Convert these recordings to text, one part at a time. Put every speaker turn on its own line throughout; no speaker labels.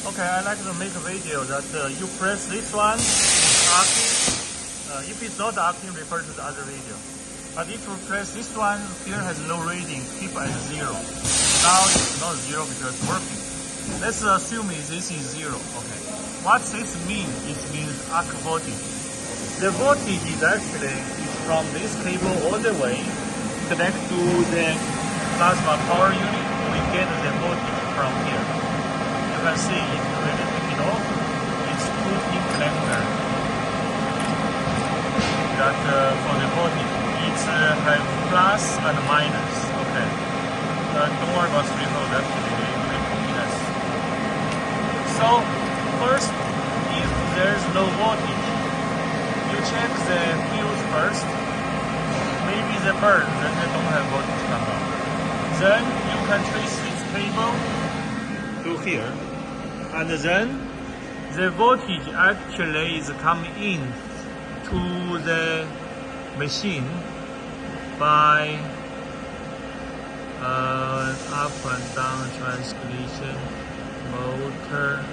Okay, I like to make a video that you press this one, it's arcing. If it's not arcing, refer to the other video. But if you press this one, here has no reading, keep at 0. Now it's not 0 because it's working. Let's assume this is 0. Okay. What this means? It means arc voltage. The voltage is actually from this cable all the way connect to the plasma power unit. We get the voltage from here. You can see if you really take it off, it's 2 pin connector. That for the voltage, it's have plus and minus. Okay. Don't worry about 3 volts. Actually, they make minus. So first, if there's no voltage, you check the fuse first. Maybe they burn, then they don't have voltage come out. Then you can trace this cable to here, and then the voltage actually is coming in to the machine by up and down transmission, motor.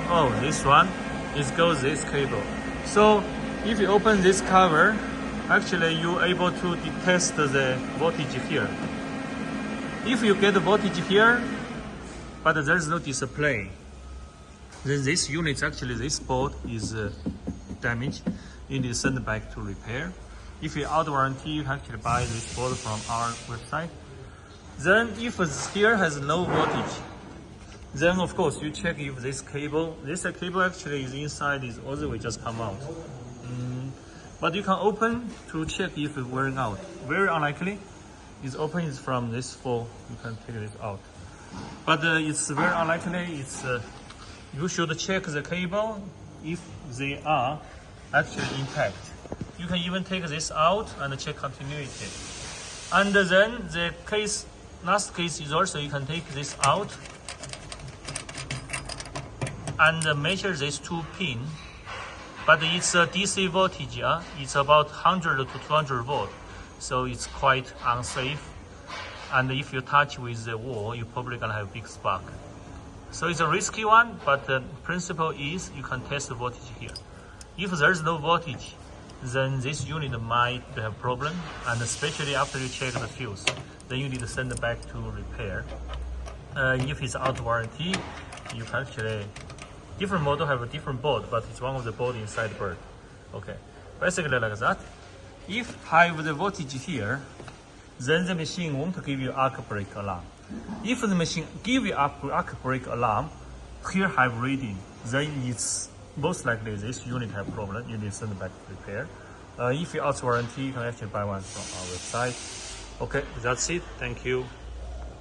Oh, this one, it goes this cable. So if you open this cover, actually you're able to test the voltage here. If you get the voltage here, but there's no display, then this unit, actually this board is damaged. You need to send it back to repair. If you're out of warranty, you can actually buy this board from our website. Then if here has no voltage, then of course you check if this cable actually is inside, is all the way just come out. But you can open to check if it's wearing out. Very unlikely. It's open is from this 4. You can take this out. But it's very unlikely. You should check the cable if they are actually intact. You can even take this out and check continuity. And then the last case is also you can take this out and measure this 2 pin. But it's a DC voltage, it's about 100 to 200 volt, so it's quite unsafe. And if you touch with the wall, you're probably gonna have a big spark. So it's a risky one, but the principle is you can test the voltage here. If there's no voltage, then this unit might have a problem, and especially after you check the fuse, then you need to send it back to repair. If it's out of warranty, you can actually, different model have a different board, but it's one of the board inside the bird. Okay, basically like that. If have the voltage here, then the machine won't give you arc break alarm. If the machine give you arc break alarm, here have reading, then it's most likely this unit have problem. You need to send it back to repair. If you're out of warranty, you can actually buy one from our website. Okay, that's it. Thank you.